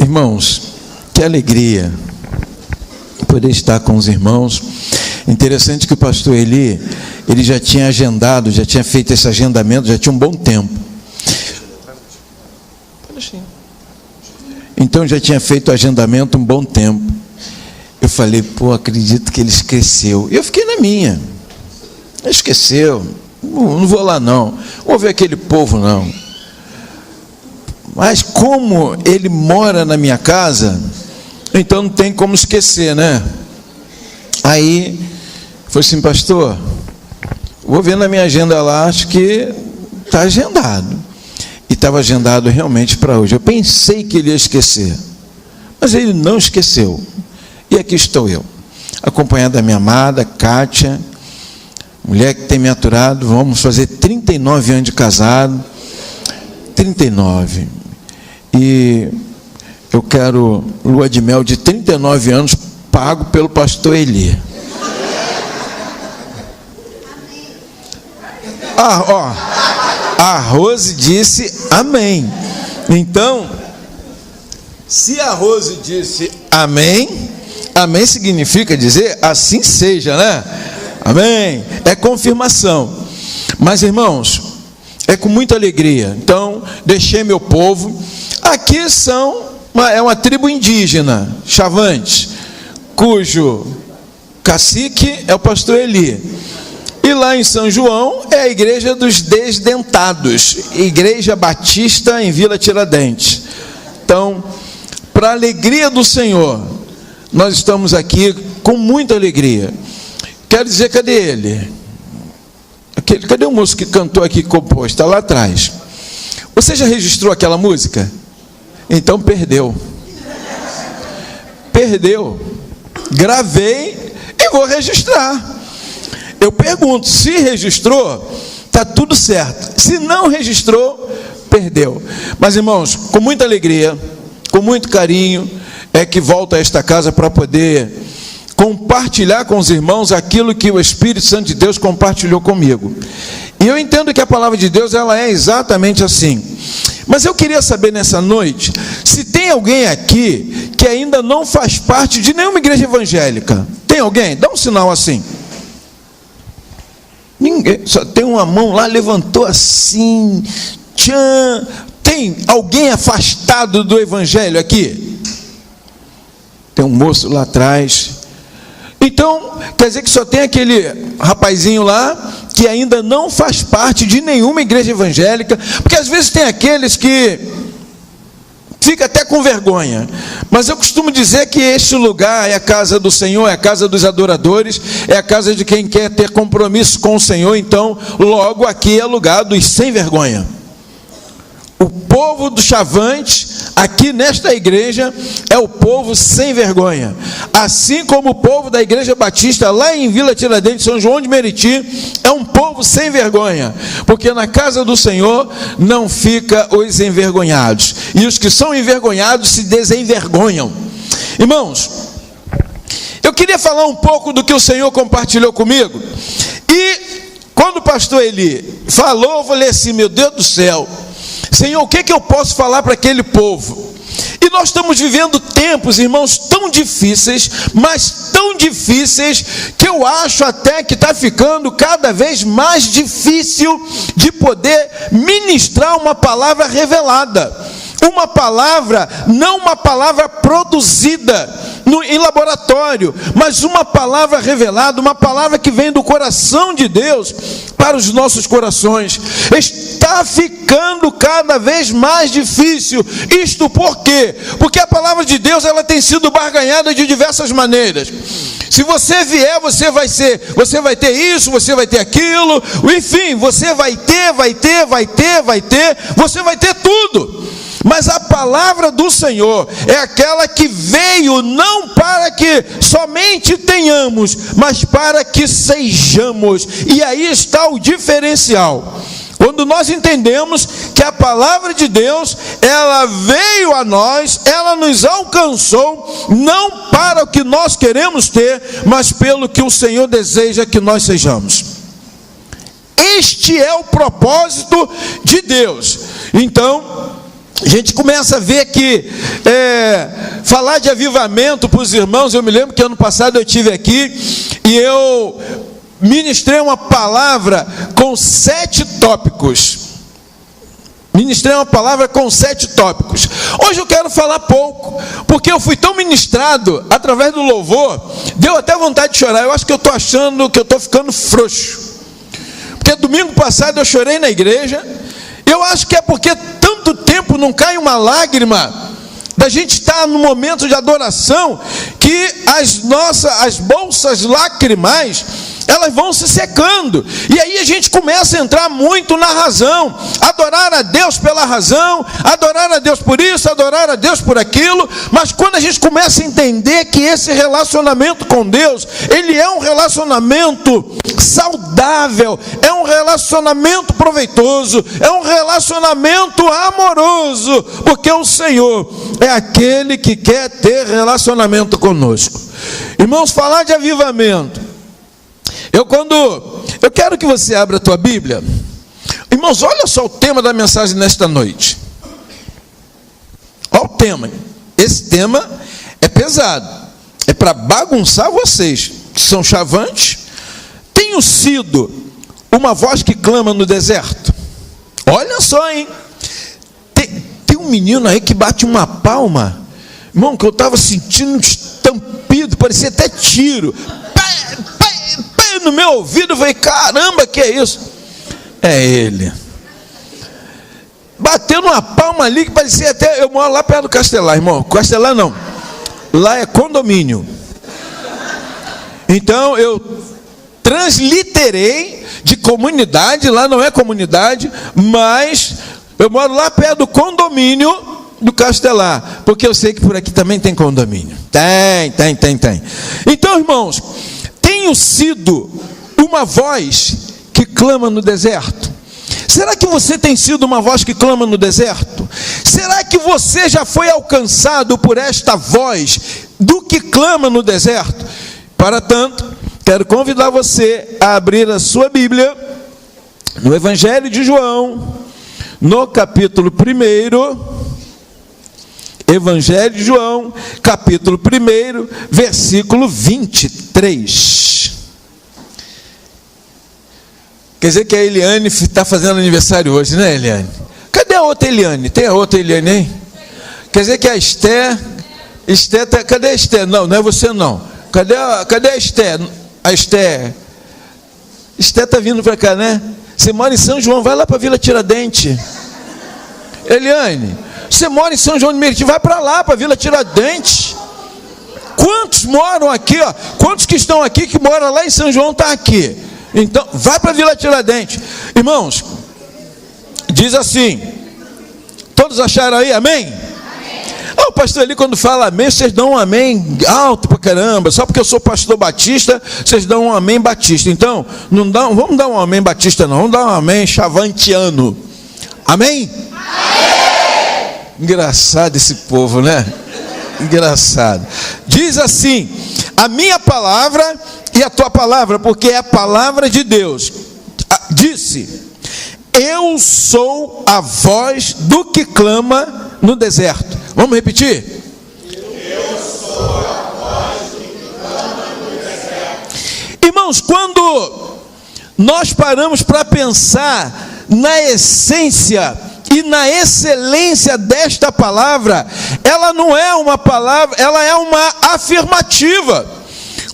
Irmãos, que alegria poder estar com os irmãos. Interessante que o pastor Eli, ele já tinha agendado, já tinha feito esse agendamento, já tinha um bom tempo. Então já tinha feito o agendamento um bom tempo. Eu falei, acredito que ele esqueceu. E eu fiquei na minha. Esqueceu, não vou lá não, vou ver aquele povo não. Mas como ele mora na minha casa, então não tem como esquecer, né? Aí, foi assim, pastor, vou ver na minha agenda lá, acho que está agendado. E estava agendado realmente para hoje. Eu pensei que ele ia esquecer, mas ele não esqueceu. E aqui estou eu, acompanhado da minha amada Kátia, mulher que tem me aturado, vamos fazer 39 anos de casado, 39. E eu quero lua de mel de 39 anos, pago pelo pastor Eli. A Rose disse amém. Então, se a Rose disse amém, amém significa dizer assim seja, né? Amém, é confirmação. Mas irmãos, é com muita alegria. Então, deixei meu povo. Aqui é uma tribo indígena, Chavante, cujo cacique é o pastor Eli. E lá em São João é a igreja dos desdentados, igreja batista em Vila Tiradentes. Então, para a alegria do Senhor, nós estamos aqui com muita alegria. Quero dizer, cadê ele? Cadê o moço que cantou aqui, compôs? Está lá atrás. Você já registrou aquela música? Então perdeu. Perdeu. Gravei e vou registrar. Eu pergunto, se registrou, está tudo certo. Se não registrou, perdeu. Mas irmãos, com muita alegria, com muito carinho, é que volto a esta casa para poder compartilhar com os irmãos aquilo que o Espírito Santo de Deus compartilhou comigo. E eu entendo que a palavra de Deus, ela é exatamente assim. Mas eu queria saber nessa noite, se tem alguém aqui que ainda não faz parte de nenhuma igreja evangélica. Tem alguém? Dá um sinal assim. Ninguém, só tem uma mão lá, levantou assim. Tchan. Tem alguém afastado do evangelho aqui? Tem um moço lá atrás. Então, quer dizer que só tem aquele rapazinho lá que ainda não faz parte de nenhuma igreja evangélica, porque às vezes tem aqueles que fica até com vergonha, mas eu costumo dizer que este lugar é a casa do Senhor, é a casa dos adoradores, é a casa de quem quer ter compromisso com o Senhor. Então, logo aqui é lugar dos sem vergonha. O povo do Chavante, aqui nesta igreja, é o povo sem vergonha. Assim como o povo da igreja batista, lá em Vila Tiradentes, São João de Meriti, é um povo sem vergonha. Porque na casa do Senhor não fica os envergonhados. E os que são envergonhados se desenvergonham. Irmãos, eu queria falar um pouco do que o Senhor compartilhou comigo. E quando o pastor Eli falou, eu falei assim, meu Deus do céu, Senhor, o que eu posso falar para aquele povo? E nós estamos vivendo tempos, irmãos, tão difíceis, mas tão difíceis, que eu acho até que está ficando cada vez mais difícil de poder ministrar uma palavra revelada. Uma palavra, não uma palavra produzida em laboratório, mas uma palavra revelada, uma palavra que vem do coração de Deus para os nossos corações. Está ficando cada vez mais difícil. Isto por quê? Porque a palavra de Deus, ela tem sido barganhada de diversas maneiras. Se você vier, você vai ter isso, você vai ter aquilo, enfim, você vai ter, você vai ter tudo. Mas a palavra do Senhor é aquela que veio não para que somente tenhamos, mas para que sejamos. E aí está o diferencial. Quando nós entendemos que a palavra de Deus, ela veio a nós, ela nos alcançou, não para o que nós queremos ter, mas pelo que o Senhor deseja que nós sejamos. Este é o propósito de Deus. Então, a gente começa a ver que falar de avivamento para os irmãos, eu me lembro que ano passado eu estive aqui e eu ministrei uma palavra com 7 tópicos. Ministrei uma palavra com 7 tópicos. Hoje eu quero falar pouco, porque eu fui tão ministrado através do louvor, deu até vontade de chorar. Eu acho que eu estou achando que eu estou ficando frouxo, porque domingo passado eu chorei na igreja. Eu acho que é porque tanto tempo não cai uma lágrima da gente estar no momento de adoração, que as bolsas lacrimais, elas vão se secando, e aí a gente começa a entrar muito na razão, adorar a Deus pela razão, adorar a Deus por isso, adorar a Deus por aquilo. Mas quando a gente começa a entender que esse relacionamento com Deus, ele é um relacionamento saudável, é um relacionamento proveitoso, é um relacionamento amoroso, porque o Senhor é aquele que quer ter relacionamento conosco. Irmãos, falar de avivamento, eu quero que você abra a tua Bíblia. Irmãos, olha só o tema da mensagem nesta noite. Olha o tema. Esse tema é pesado, é para bagunçar vocês que são chavantes. Tenho sido uma voz que clama no deserto. Olha só, hein? Tem um menino aí que bate uma palma, irmão, que eu estava sentindo um estampido, parecia até tiro. No meu ouvido, eu falei, caramba, que é isso? É ele. Bateu numa palma ali que parecia até... Eu moro lá perto do Castelar, irmão. Castelar não. Lá é condomínio. Então, eu transliterei de comunidade. Lá não é comunidade, mas eu moro lá perto do condomínio do Castelar. Porque eu sei que por aqui também tem condomínio. Tem. Então, irmãos, tenho sido uma voz que clama no deserto. Será que você tem sido uma voz que clama no deserto? Será que você já foi alcançado por esta voz do que clama no deserto? Para tanto, quero convidar você a abrir a sua Bíblia no Evangelho de João, no capítulo 1. Evangelho de João, capítulo 1, versículo 23. Quer dizer que a Eliane está fazendo aniversário hoje, né, Eliane? Cadê a outra Eliane? Tem a outra Eliane aí? Quer dizer que a Esther cadê a Esther? Não é você não. Cadê a Esther? A Esther está vindo para cá, né? Você mora em São João, vai lá para a Vila Tiradentes. Eliane, você mora em São João de Meriti, vai para lá, para a Vila Tiradentes. Quantos moram aqui, ó? Quantos que estão aqui que moram lá em São João está aqui? Então, vai para a Vila Tiradentes. Irmãos, diz assim, todos acharam aí, amém? O pastor ali quando fala amém, vocês dão um amém alto pra caramba. Só porque eu sou pastor batista, vocês dão um amém batista. Então, vamos dar um amém batista não, vamos dar um amém chavantiano. Amém? Engraçado esse povo, né? Engraçado. Diz assim, a minha palavra e a tua palavra, porque é a palavra de Deus, disse, eu sou a voz do que clama no deserto. Vamos repetir? Eu sou a voz do que clama no deserto. Irmãos, quando nós paramos para pensar na essência e na excelência desta palavra, ela não é uma palavra, ela é uma afirmativa.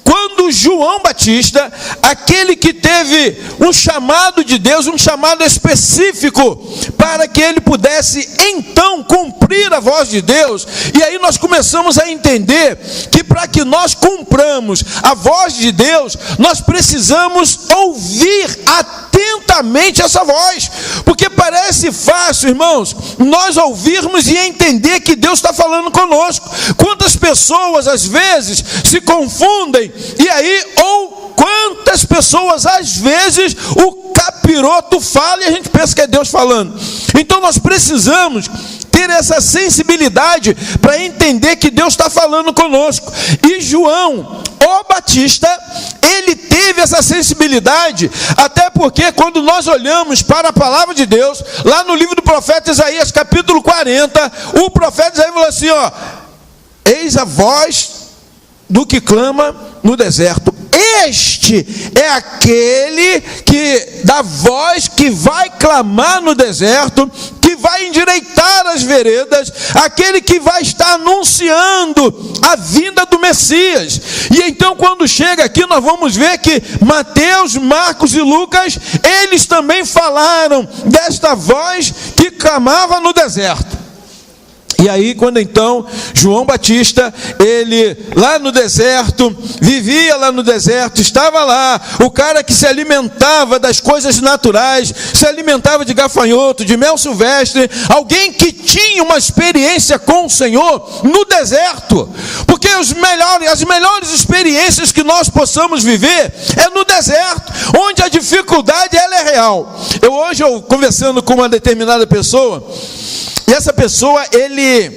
Quando João Batista, aquele que teve um chamado de Deus, um chamado específico, para que ele pudesse então cumprir a voz de Deus, e aí nós começamos a entender que para que nós cumpramos a voz de Deus, nós precisamos ouvir atentamente essa voz, porque parece fácil, irmãos, nós ouvirmos e entender que Deus está falando conosco. Quantas pessoas às vezes se confundem, e aí, ou quantas pessoas às vezes o capiroto fala e a gente pensa que é Deus falando. Então nós precisamos ter essa sensibilidade para entender que Deus está falando conosco. E João, o Batista, ele teve essa sensibilidade, até porque quando nós olhamos para a palavra de Deus, lá no livro do profeta Isaías, capítulo 40, o profeta Isaías falou assim, ó: eis a voz do que clama no deserto. Este é aquele que da voz que vai clamar no deserto, que vai endireitar as veredas, aquele que vai estar anunciando a vinda do Messias. E então, quando chega aqui, nós vamos ver que Mateus, Marcos e Lucas, eles também falaram desta voz que clamava no deserto. E aí, quando então João Batista, ele lá no deserto, vivia lá no deserto, estava lá, o cara que se alimentava das coisas naturais, se alimentava de gafanhoto, de mel silvestre, alguém que tinha uma experiência com o Senhor no deserto, porque as melhores experiências que nós possamos viver é no deserto, onde a dificuldade ela é real. Hoje eu conversando com uma determinada pessoa, e essa pessoa, ele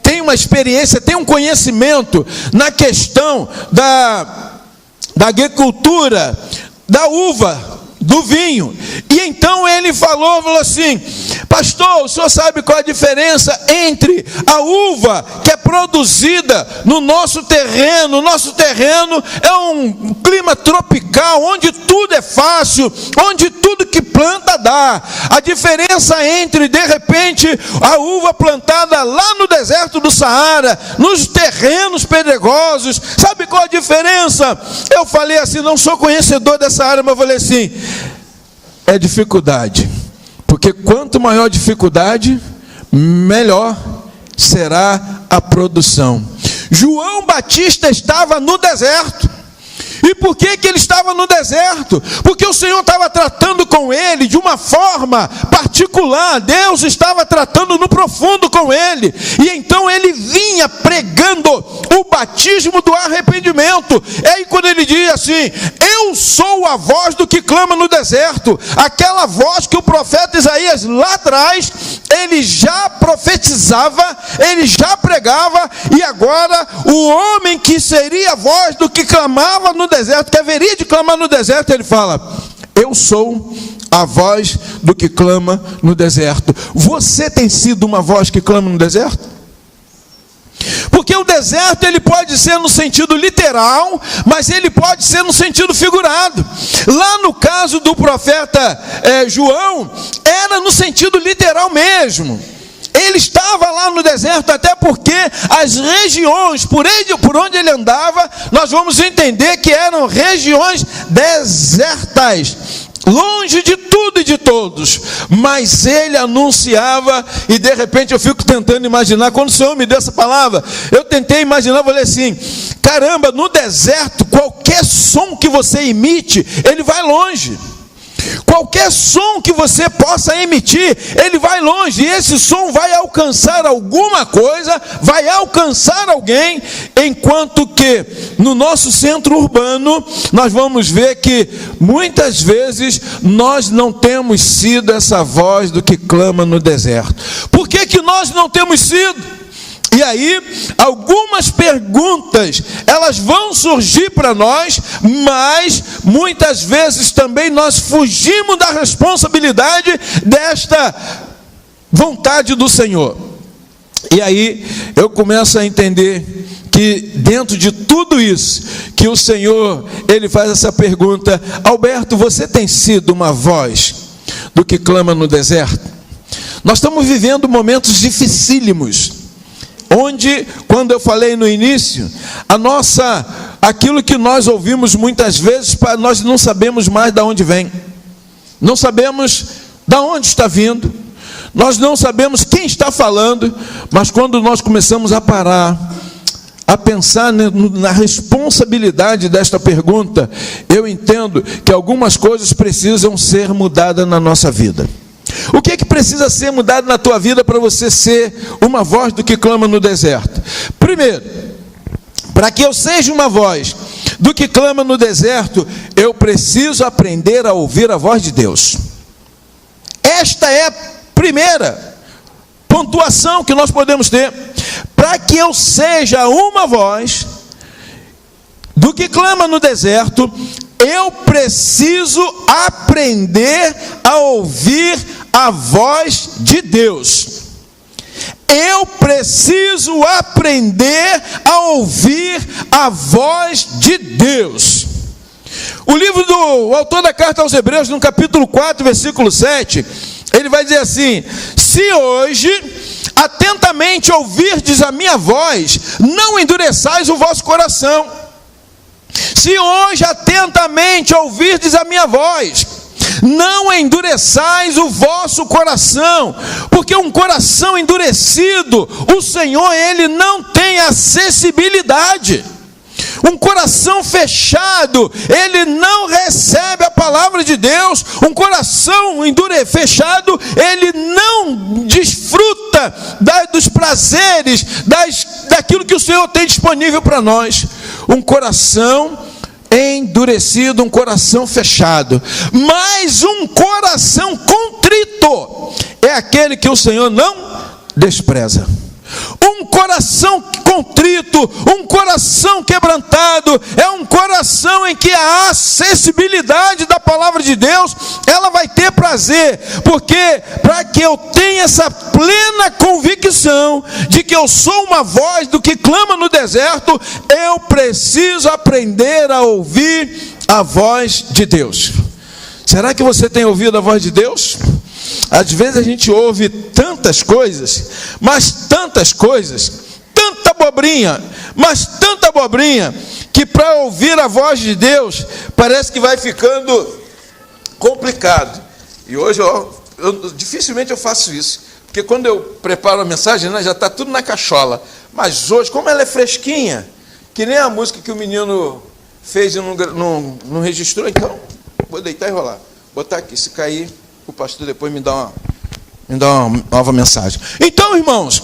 tem uma experiência, tem um conhecimento na questão da agricultura, da uva, do vinho. E então ele falou assim: pastor, o senhor sabe qual a diferença entre a uva que é produzida no nosso terreno? O nosso terreno é um clima tropical, onde tudo é fácil, onde tudo que planta dá. A diferença entre, de repente, a uva plantada lá no deserto do Saara, nos terrenos pedregosos, sabe qual a diferença? Eu falei assim, não sou conhecedor dessa área, mas eu falei assim, é dificuldade. Porque quanto maior a dificuldade, melhor será a produção. João Batista estava no deserto. E por que ele estava no deserto? Porque o Senhor estava tratando com ele de uma forma particular. Deus estava tratando no profundo com ele. E então ele vinha pregando o batismo do arrependimento. E aí quando ele diz assim: eu sou a voz do que clama no deserto. Aquela voz que o profeta Isaías lá atrás, ele já profetizava, ele já pregava. E agora o homem que seria a voz do que clamava no deserto, que haveria de clamar no deserto, ele fala: eu sou a voz do que clama no deserto. Você tem sido uma voz que clama no deserto? Porque o deserto ele pode ser no sentido literal, mas ele pode ser no sentido figurado. Lá no caso do profeta João, era no sentido literal mesmo. Ele estava lá no deserto, até porque as regiões por onde ele andava, nós vamos entender que eram regiões desertas, longe de tudo e de todos. Mas ele anunciava, e de repente eu fico tentando imaginar, quando o Senhor me deu essa palavra, eu tentei imaginar, eu falei assim: caramba, no deserto, qualquer som que você emite, ele vai longe. Qualquer som que você possa emitir, ele vai longe, e esse som vai alcançar alguma coisa, vai alcançar alguém, enquanto que no nosso centro urbano, nós vamos ver que muitas vezes nós não temos sido essa voz do que clama no deserto. Por que nós não temos sido? E aí, algumas perguntas, elas vão surgir para nós, mas muitas vezes também nós fugimos da responsabilidade desta vontade do Senhor. E aí, eu começo a entender que dentro de tudo isso, que o Senhor, Ele faz essa pergunta: Alberto, você tem sido uma voz do que clama no deserto? Nós estamos vivendo momentos dificílimos, onde, quando eu falei no início, aquilo que nós ouvimos muitas vezes, nós não sabemos mais de onde vem, não sabemos de onde está vindo, nós não sabemos quem está falando, mas quando nós começamos a parar, a pensar na responsabilidade desta pergunta, eu entendo que algumas coisas precisam ser mudadas na nossa vida. O que é que precisa ser mudado na tua vida para você ser uma voz do que clama no deserto? Primeiro, para que eu seja uma voz do que clama no deserto, eu preciso aprender a ouvir a voz de Deus. Esta é a primeira. pontuação que nós podemos ter. Para que eu seja uma voz do que clama no deserto, eu preciso aprender a ouvir a voz de Deus. Eu preciso aprender a ouvir a voz de Deus. O livro do autor da carta aos Hebreus, no capítulo 4, versículo 7, ele vai dizer assim: se hoje atentamente ouvirdes a minha voz, não endureçais o vosso coração. Se hoje atentamente ouvirdes a minha voz, não endureçais o vosso coração, porque um coração endurecido, o Senhor, Ele não tem acessibilidade. Um coração fechado, ele não recebe a palavra de Deus. Um coração fechado, ele não desfruta dos prazeres, daquilo que o Senhor tem disponível para nós. Um coração endurecido, um coração fechado. Mas um coração contrito é aquele que o Senhor não despreza. Um coração contrito, um coração quebrantado, é um coração em que a acessibilidade da palavra de Deus, ela vai ter prazer, porque para que eu tenha essa plena convicção de que eu sou uma voz do que clama no deserto, eu preciso aprender a ouvir a voz de Deus. Será que você tem ouvido a voz de Deus? Às vezes a gente ouve tantas coisas, mas tantas coisas, tanta abobrinha, mas tanta abobrinha, que para ouvir a voz de Deus, parece que vai ficando complicado. E hoje, dificilmente eu faço isso, porque quando eu preparo a mensagem, já está tudo na cachola. Mas hoje, como ela é fresquinha, que nem a música que o menino fez e não registrou, então, vou deitar e rolar. Botar aqui, se cair, o pastor depois me dá uma nova mensagem. Então, irmãos,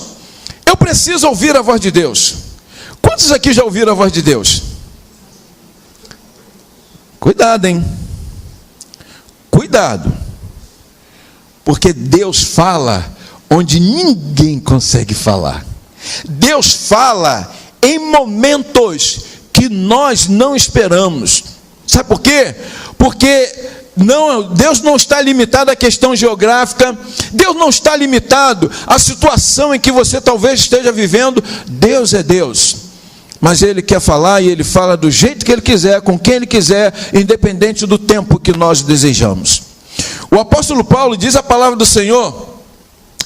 eu preciso ouvir a voz de Deus. Quantos aqui já ouviram a voz de Deus? Cuidado, hein? Cuidado. Porque Deus fala onde ninguém consegue falar. Deus fala em momentos que nós não esperamos. Sabe por quê? Porque Deus não está limitado à questão geográfica, Deus não está limitado à situação em que você talvez esteja vivendo. Deus é Deus, mas Ele quer falar e Ele fala do jeito que Ele quiser, com quem Ele quiser, independente do tempo que nós desejamos. O apóstolo Paulo diz a palavra do Senhor,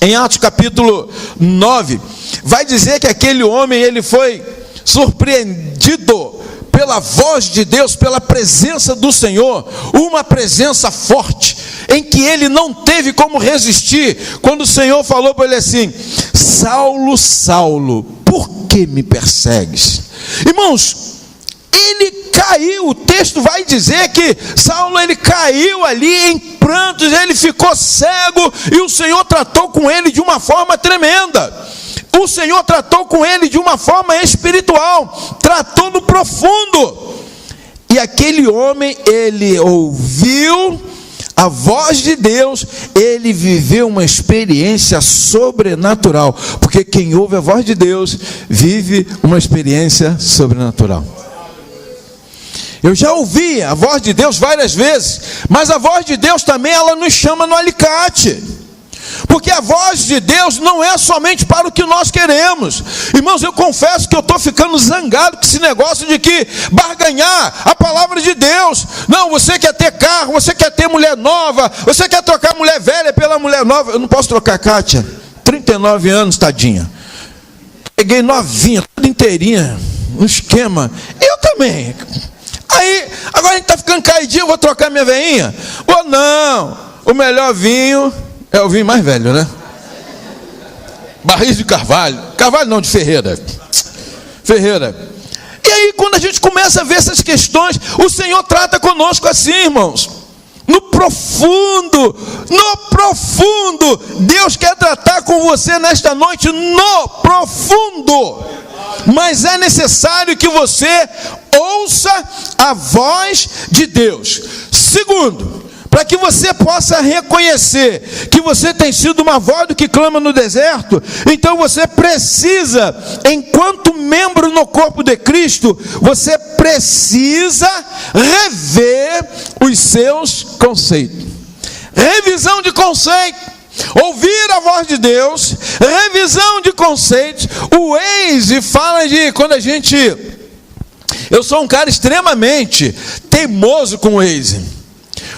em Atos capítulo 9, vai dizer que aquele homem, ele foi surpreendido pela voz de Deus, pela presença do Senhor, uma presença forte, em que ele não teve como resistir, quando o Senhor falou para ele assim: Saulo, Saulo, por que me persegues? Irmãos, ele caiu, o texto vai dizer que Saulo, ele caiu ali em prantos, ele ficou cego, e o Senhor tratou com ele de uma forma tremenda. O Senhor tratou com ele de uma forma espiritual, tratou no profundo. E aquele homem, ele ouviu a voz de Deus, ele viveu uma experiência sobrenatural, porque quem ouve a voz de Deus, vive uma experiência sobrenatural. Eu já ouvi a voz de Deus várias vezes, mas a voz de Deus também, ela nos chama no alicate. Porque a voz de Deus não é somente para o que nós queremos. Irmãos, eu confesso que eu estou ficando zangado com esse negócio de que barganhar a palavra de Deus. Não, você quer ter carro, você quer ter mulher nova, você quer trocar mulher velha pela mulher nova. Eu não posso trocar, Kátia, 39 anos, tadinha. Peguei novinha, toda inteirinha, no esquema. Eu também. Aí, agora a gente está ficando caidinho, eu vou trocar minha veinha? Ou não, o melhor vinho é o vinho mais velho, né? Barris de Carvalho. Carvalho não, de Ferreira. Ferreira. E aí, quando a gente começa a ver essas questões, o Senhor trata conosco assim, irmãos. No profundo, Deus quer tratar com você nesta noite, no profundo. Mas é necessário que você ouça a voz de Deus. Segundo, para que você possa reconhecer que você tem sido uma voz do que clama no deserto, então você precisa, enquanto membro no corpo de Cristo, você precisa rever os seus conceitos. Revisão de conceito, ouvir a voz de Deus, revisão de conceitos. O Waze fala de quando a gente... Eu sou um cara extremamente teimoso com o Waze.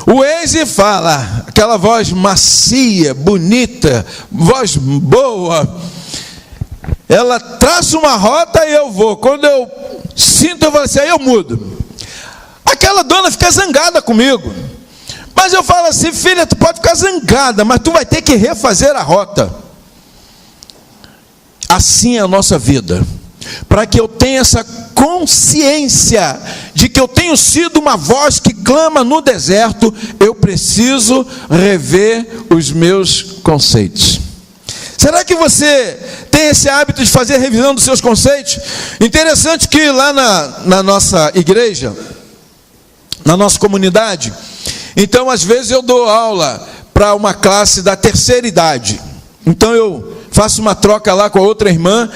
O Waze fala, aquela voz macia, bonita, voz boa, ela traça uma rota e eu vou. Quando eu sinto, eu falo assim, aí eu mudo. Aquela dona fica zangada comigo. Mas eu falo assim, filha, tu pode ficar zangada, mas tu vai ter que refazer a rota. Assim é a nossa vida. Para que eu tenha essa consciência de que eu tenho sido uma voz que clama no deserto, eu preciso rever os meus conceitos. Será que você tem esse hábito de fazer revisão dos seus conceitos? Interessante que lá na nossa igreja, na nossa comunidade, então às vezes eu dou aula para uma classe da terceira idade. Então eu faço uma troca lá com a outra irmã,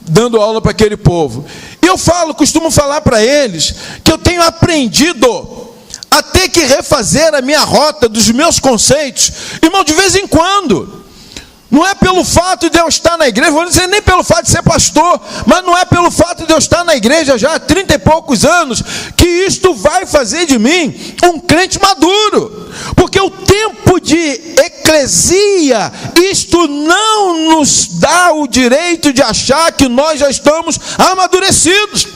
dando aula para aquele povo. E eu costumo falar para eles que eu tenho aprendido a ter que refazer a minha rota dos meus conceitos, irmão, de vez em quando. Não é pelo fato de eu estar na igreja, vou dizer nem pelo fato de ser pastor, mas não é pelo fato de eu estar na igreja já há 30 e poucos anos, que isto vai fazer de mim um crente maduro. Porque o tempo de eclesia, isto não nos dá o direito de achar que nós já estamos amadurecidos.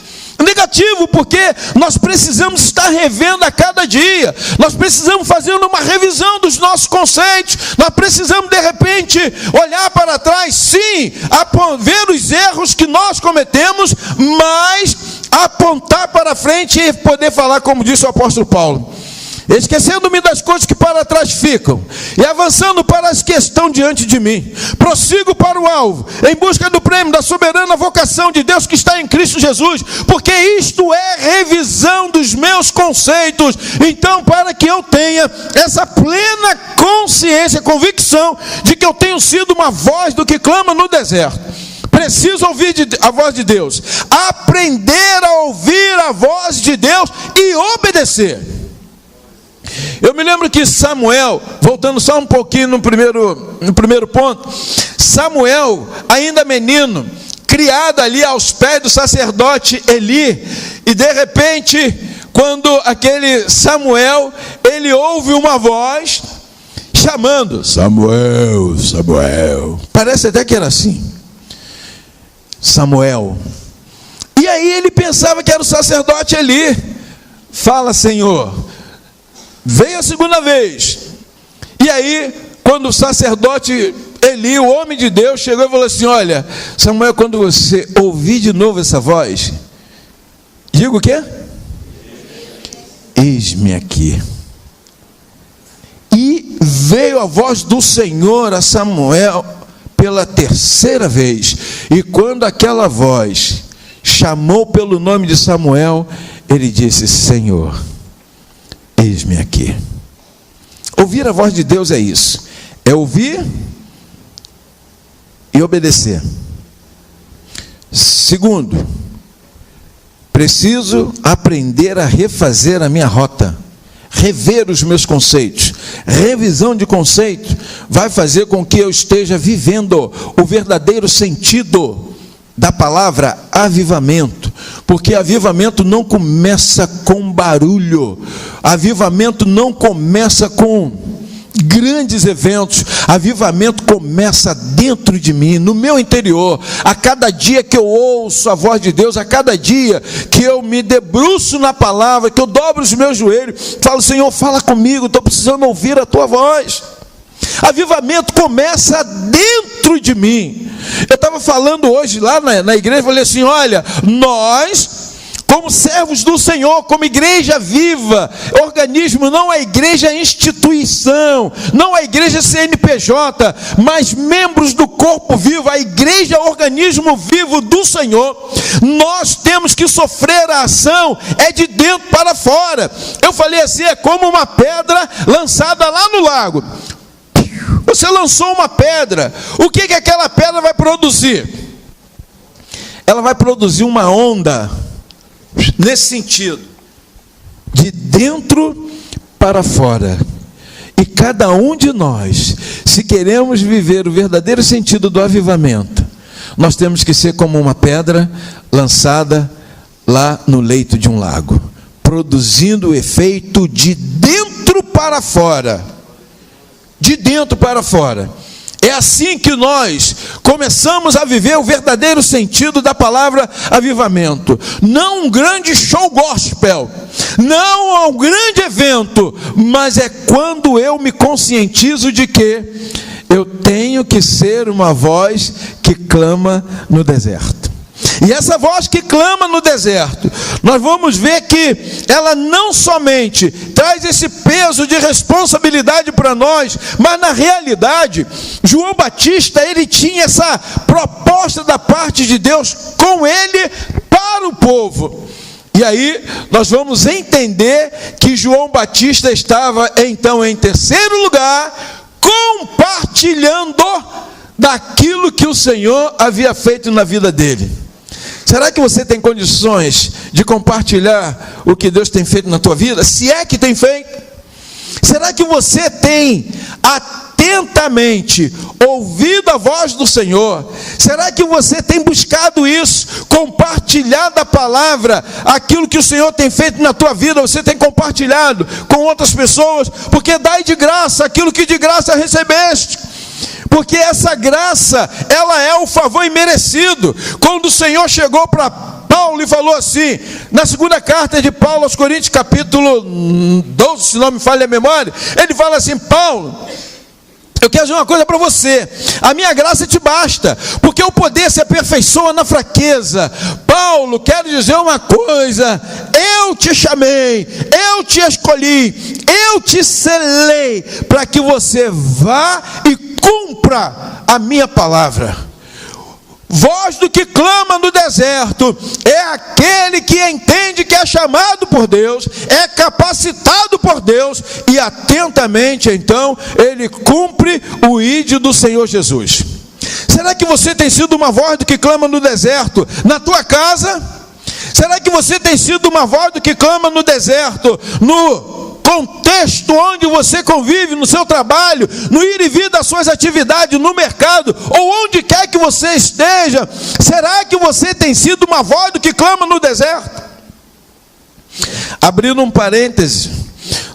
Negativo, porque nós precisamos estar revendo a cada dia, nós precisamos fazer uma revisão dos nossos conceitos, nós precisamos de repente olhar para trás, sim, ver os erros que nós cometemos, mas apontar para frente e poder falar como disse o apóstolo Paulo: esquecendo-me das coisas que para trás ficam, e avançando para as que estão diante de mim, prossigo para o alvo, em busca do prêmio da soberana vocação de Deus que está em Cristo Jesus, porque isto é revisão dos meus conceitos. Então, para que eu tenha essa plena consciência, convicção de que eu tenho sido uma voz do que clama no deserto, preciso ouvir a voz de Deus, aprender a ouvir a voz de Deus e obedecer. Eu me lembro que Samuel, voltando só um pouquinho no primeiro ponto, Samuel, ainda menino, criado ali aos pés do sacerdote Eli, e de repente, quando aquele Samuel, ele ouve uma voz chamando: Samuel, Samuel. Parece até que era assim, Samuel. E aí ele pensava que era o sacerdote Eli. Fala, Senhor. Veio a segunda vez. E aí, quando o sacerdote Eli, o homem de Deus, chegou e falou assim: olha, Samuel, quando você ouvir de novo essa voz, diga o quê? Eis-me aqui. E veio a voz do Senhor a Samuel pela terceira vez. E quando aquela voz chamou pelo nome de Samuel, ele disse: Senhor, eis-me aqui. Ouvir a voz de Deus é isso, é ouvir e obedecer. Segundo, preciso aprender a refazer a minha rota, rever os meus conceitos. Revisão de conceito vai fazer com que eu esteja vivendo o verdadeiro sentido da palavra avivamento, porque avivamento não começa com barulho, avivamento não começa com grandes eventos, avivamento começa dentro de mim, no meu interior. A cada dia que eu ouço a voz de Deus, a cada dia que eu me debruço na palavra, que eu dobro os meus joelhos, falo: Senhor, fala comigo, estou precisando ouvir a tua voz. Avivamento começa dentro de mim. Eu estava falando hoje lá na igreja, falei assim: olha, nós como servos do Senhor, como igreja viva, organismo, não a igreja instituição, não a igreja CNPJ, mas membros do corpo vivo, a igreja organismo vivo do Senhor. Nós temos que sofrer a ação, é de dentro para fora. Eu falei assim, é como uma pedra lançada lá no lago. Você lançou uma pedra, o que aquela pedra vai produzir? Ela vai produzir uma onda, nesse sentido, de dentro para fora. E cada um de nós, se queremos viver o verdadeiro sentido do avivamento, nós temos que ser como uma pedra lançada lá no leito de um lago, produzindo o efeito de dentro para fora. De dentro para fora. É assim que nós começamos a viver o verdadeiro sentido da palavra avivamento. Não um grande show gospel, não um grande evento, mas é quando eu me conscientizo de que eu tenho que ser uma voz que clama no deserto. E essa voz que clama no deserto, nós vamos ver que ela não somente traz esse peso de responsabilidade para nós, mas na realidade, João Batista, ele tinha essa proposta da parte de Deus com ele para o povo. E aí nós vamos entender que João Batista estava então em terceiro lugar, compartilhando daquilo que o Senhor havia feito na vida dele. Será que você tem condições de compartilhar o que Deus tem feito na tua vida? Se é que tem feito? Será que você tem atentamente ouvido a voz do Senhor? Será que você tem buscado isso? Compartilhar da palavra aquilo que o Senhor tem feito na tua vida? Você tem compartilhado com outras pessoas? Porque dai de graça aquilo que de graça recebeste. Porque essa graça, ela é o favor imerecido. Quando o Senhor chegou para Paulo e falou assim, na segunda carta de Paulo aos Coríntios, capítulo 12, se não me falha a memória, ele fala assim, Paulo, eu quero dizer uma coisa para você, a minha graça te basta, porque o poder se aperfeiçoa na fraqueza. Paulo, quero dizer uma coisa, eu te chamei, eu te escolhi, eu te selei, para que você vá e cumpra a minha palavra. Voz do que clama no deserto é aquele que entende que é chamado por Deus, é capacitado por Deus e atentamente então ele cumpre o ide do Senhor Jesus. Será que você tem sido uma voz do que clama no deserto na tua casa? Será que você tem sido uma voz do que clama no deserto no contexto onde você convive, no seu trabalho, no ir e vir das suas atividades, no mercado, ou onde quer que você esteja? Será que você tem sido uma voz do que clama no deserto? Abrindo um parêntese,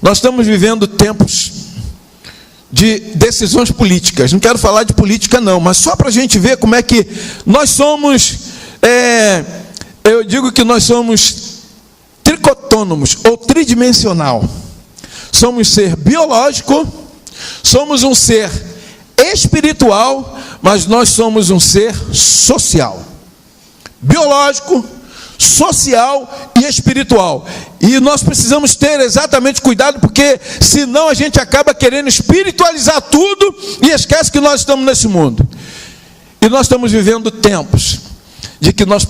nós estamos vivendo tempos de decisões políticas. Não quero falar de política não, mas só para a gente ver como é que nós somos, eu digo que nós somos tricotônomos ou tridimensional. Somos ser biológico, somos um ser espiritual, mas nós somos um ser social. Biológico, social e espiritual. E nós precisamos ter exatamente cuidado, porque senão a gente acaba querendo espiritualizar tudo e esquece que nós estamos nesse mundo. E nós estamos vivendo tempos de que nós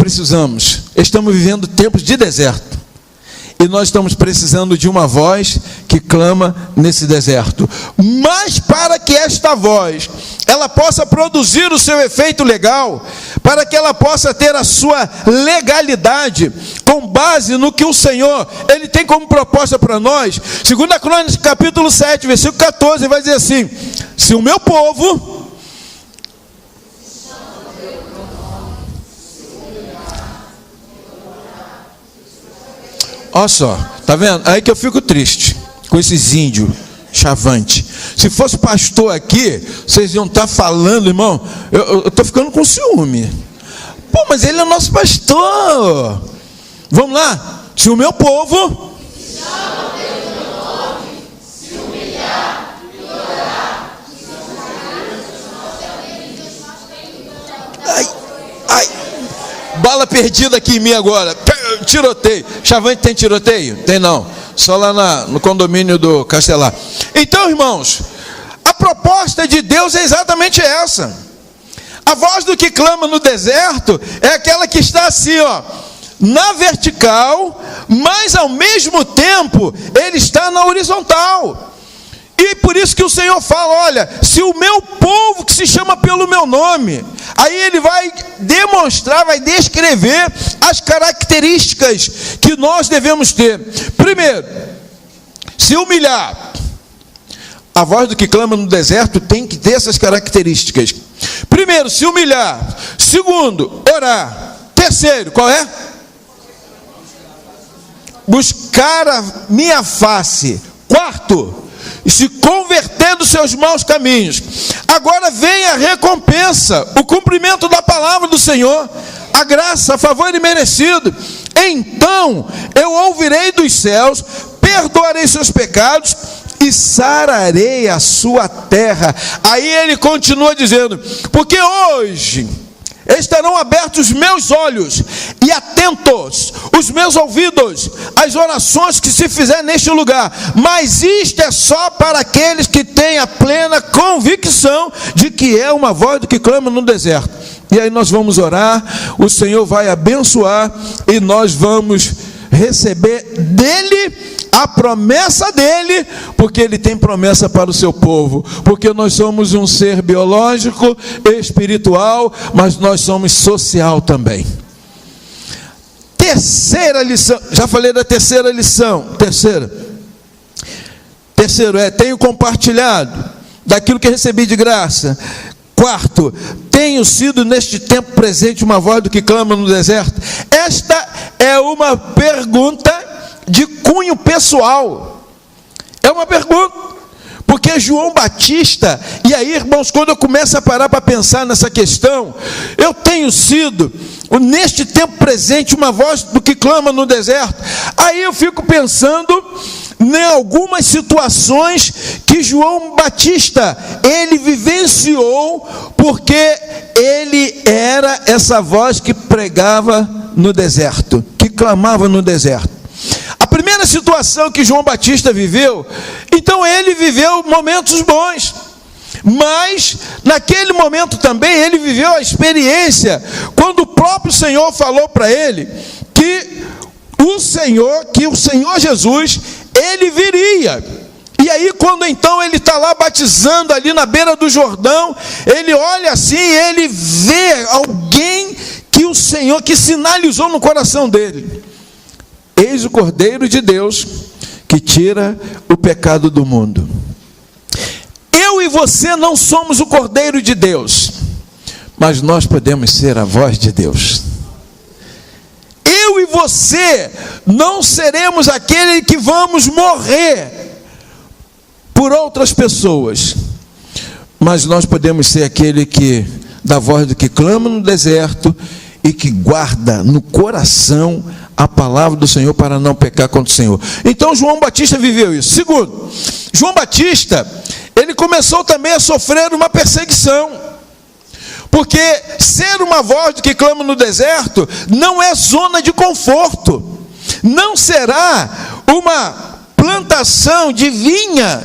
estamos vivendo tempos de deserto. E nós estamos precisando de uma voz que clama nesse deserto. Mas para que esta voz, ela possa produzir o seu efeito legal, para que ela possa ter a sua legalidade, com base no que o Senhor, Ele tem como proposta para nós, 2 Crônicas, capítulo 7, versículo 14, vai dizer assim, se o meu povo... Olha só, tá vendo? Aí que eu fico triste com esses índios chavantes. Se fosse pastor aqui, vocês iam estar falando, irmão, eu estou ficando com ciúme. Pô, mas ele é nosso pastor. Vamos lá. Se o meu povo se humilhar e orar, ai, bala perdida aqui em mim agora. tiroteio. Chavante tem tiroteio? Tem não. Só lá no condomínio do Castelar. Então, irmãos, a proposta de Deus é exatamente essa. A voz do que clama no deserto é aquela que está assim, ó, na vertical, mas ao mesmo tempo ele está na horizontal. E por isso que o Senhor fala, olha, se o meu povo que se chama pelo meu nome, aí ele vai demonstrar, vai descrever as características que nós devemos ter. Primeiro, se humilhar. A voz do que clama no deserto tem que ter essas características. Primeiro, se humilhar. Segundo, orar. Terceiro, qual é? Buscar a minha face. Quarto, se converter dos seus maus caminhos. Agora vem a recompensa, o cumprimento da palavra do Senhor, a graça, a favor imerecido. Então eu ouvirei dos céus, perdoarei seus pecados e sararei a sua terra. Aí ele continua dizendo, porque hoje estarão abertos os meus olhos e atentos os meus ouvidos às orações que se fizer neste lugar, mas isto é só para aqueles que têm a plena convicção de que é uma voz do que clama no deserto. E aí nós vamos orar, o Senhor vai abençoar e nós vamos receber dele a promessa dele, porque ele tem promessa para o seu povo, porque nós somos um ser biológico, espiritual, mas nós somos social também. Terceira lição, já falei da terceira lição. Terceiro tenho compartilhado daquilo que recebi de graça. Quarto, tenho sido neste tempo presente uma voz do que clama no deserto. Esta é uma pergunta de cunho pessoal. É uma pergunta, porque João Batista, e aí, irmãos, quando eu começo a parar para pensar nessa questão, eu tenho sido neste tempo presente uma voz do que clama no deserto. Aí eu fico pensando em algumas situações que João Batista ele vivenciou, porque ele era essa voz que pregava no deserto, que clamava no deserto. A primeira situação que João Batista viveu, então ele viveu momentos bons, mas naquele momento também ele viveu a experiência, quando o próprio Senhor falou para ele, que o Senhor Jesus, ele viria. E aí quando então ele está lá batizando ali na beira do Jordão, ele olha assim, ele vê alguém que o Senhor, que sinalizou no coração dele, eis o Cordeiro de Deus, que tira o pecado do mundo. Eu e você não somos o Cordeiro de Deus, mas nós podemos ser a voz de Deus. Eu e você não seremos aquele que vamos morrer por outras pessoas, mas nós podemos ser aquele que dá voz do que clama no deserto e que guarda no coração a palavra do Senhor para não pecar contra o Senhor. Então João Batista viveu isso. Segundo, João Batista, ele começou também a sofrer uma perseguição, porque ser uma voz que clama no deserto não é zona de conforto, não será uma plantação de vinha,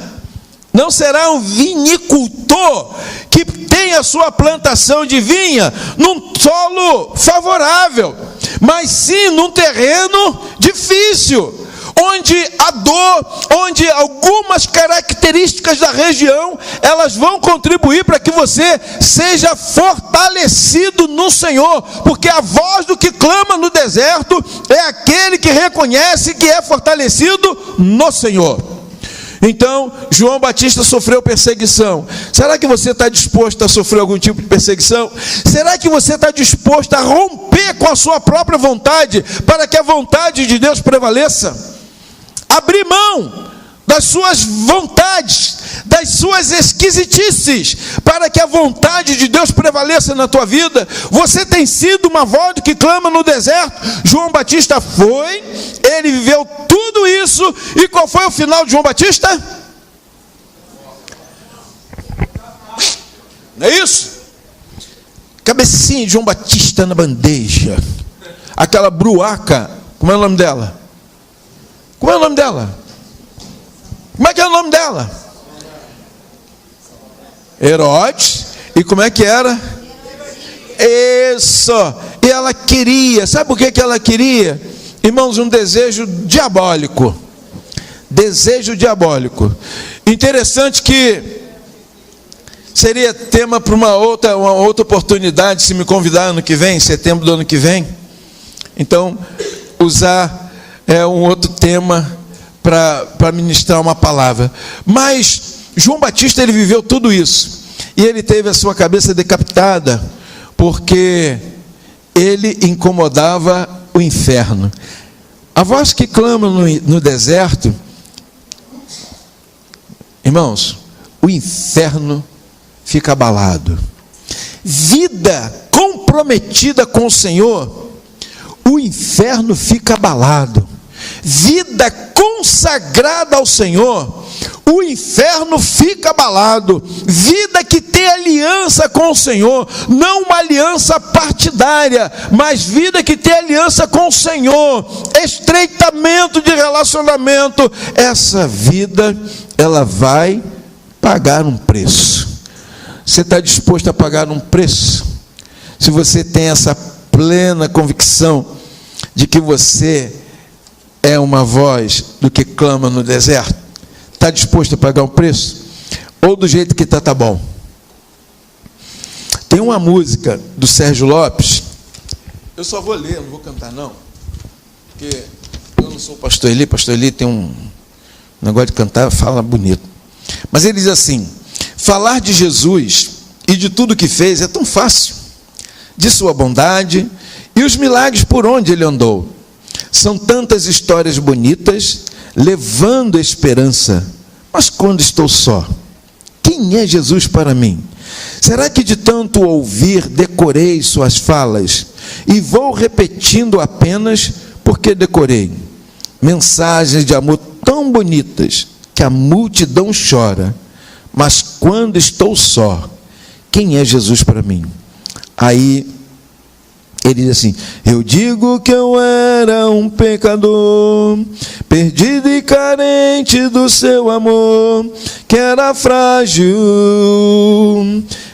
não será um vinicultor que tem a sua plantação de vinha num solo favorável, mas sim num terreno difícil, onde a dor, onde algumas características da região, elas vão contribuir para que você seja fortalecido no Senhor, porque a voz do que clama no deserto é aquele que reconhece que é fortalecido no Senhor. Então, João Batista sofreu perseguição. Será que você está disposto a sofrer algum tipo de perseguição? Será que você está disposto a romper com a sua própria vontade, para que a vontade de Deus prevaleça? Abrir mão das suas vontades, das suas esquisitices, para que a vontade de Deus prevaleça na tua vida. Você tem sido uma voz que clama no deserto. João Batista foi, ele viveu tudo isso, e qual foi o final de João Batista? Não é isso? Cabecinha de João Batista na bandeja, aquela bruaca Como é o nome dela? Como é o nome dela? Como é que é o nome dela? Herodes. E como é que era? Isso. E ela queria, sabe por que ela queria? Irmãos, um desejo diabólico. Desejo diabólico. Interessante que seria tema para uma outra oportunidade, se me convidar ano que vem, setembro do ano que vem. Então, usar um outro tema para ministrar uma palavra. Mas João Batista, ele viveu tudo isso. E ele teve a sua cabeça decapitada, porque ele incomodava o inferno. A voz que clama no deserto, irmãos, o inferno fica abalado. Vida comprometida com o Senhor, o inferno fica abalado. Vida consagrada ao Senhor, o inferno fica abalado. Vida que tem aliança com o Senhor, não uma aliança partidária, mas vida que tem aliança com o Senhor, estreitamento de relacionamento, essa vida, ela vai pagar um preço. Você está disposto a pagar um preço? Se você tem essa plena convicção de que você é uma voz do que clama no deserto, está disposto a pagar um preço? Ou do jeito que está, tá bom? Tem uma música do Sérgio Lopes, eu só vou ler, não vou cantar não, porque eu não sou pastor Eli tem um negócio de cantar, fala bonito. Mas ele diz assim: falar de Jesus e de tudo que fez é tão fácil, de sua bondade e os milagres por onde ele andou. São tantas histórias bonitas, levando esperança. Mas quando estou só, quem é Jesus para mim? Será que de tanto ouvir decorei suas falas e vou repetindo apenas porque decorei? Mensagens de amor tão bonitas que a multidão chora. Mas quando estou só, quem é Jesus para mim? Aí ele diz assim: eu digo que eu era um pecador, perdido e carente do seu amor, que era frágil,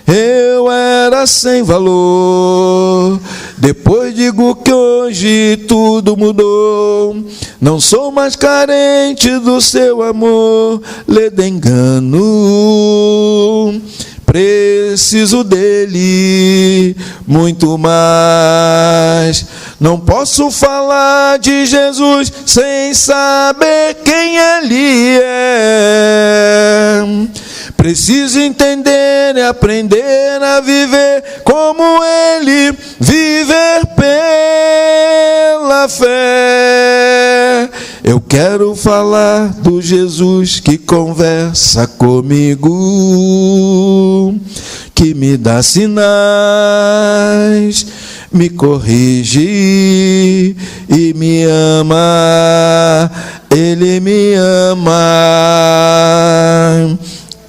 eu era sem valor. Depois digo que hoje tudo mudou, não sou mais carente do seu amor, lhe dê engano. Preciso dele muito mais. Não posso falar de Jesus sem saber quem ele é. Preciso entender e aprender a viver como ele, viver pela fé. Eu quero falar do Jesus que conversa comigo, que me dá sinais, me corrige e me ama. Ele me ama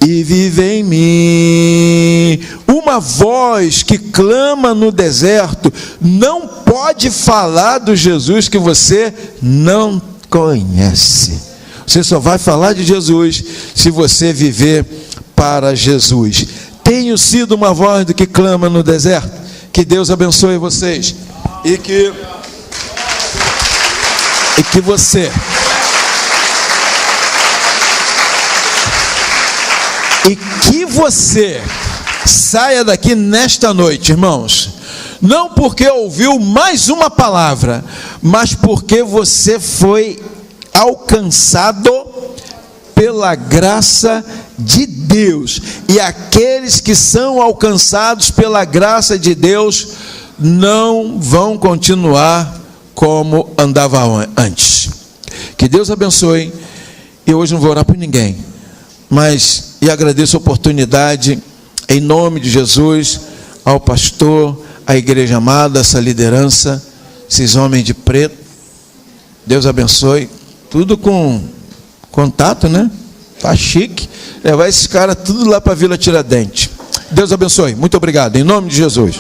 e vive em mim. Uma voz que clama no deserto não pode falar do Jesus que você não conhece. Você só vai falar de Jesus se você viver para Jesus. Tenho sido uma voz do que clama no deserto. Que Deus abençoe vocês e que você saia daqui nesta noite, irmãos, não porque ouviu mais uma palavra, mas porque você foi alcançado pela graça de Deus. E aqueles que são alcançados pela graça de Deus não vão continuar como andavam antes. Que Deus abençoe. E hoje não vou orar por ninguém, mas agradeço a oportunidade, em nome de Jesus, ao pastor, à igreja amada, essa liderança, esses homens de preto. Deus abençoe. Tudo com contato, né? Tá chique. Levar esses caras tudo lá para a Vila Tiradentes. Deus abençoe. Muito obrigado. Em nome de Jesus.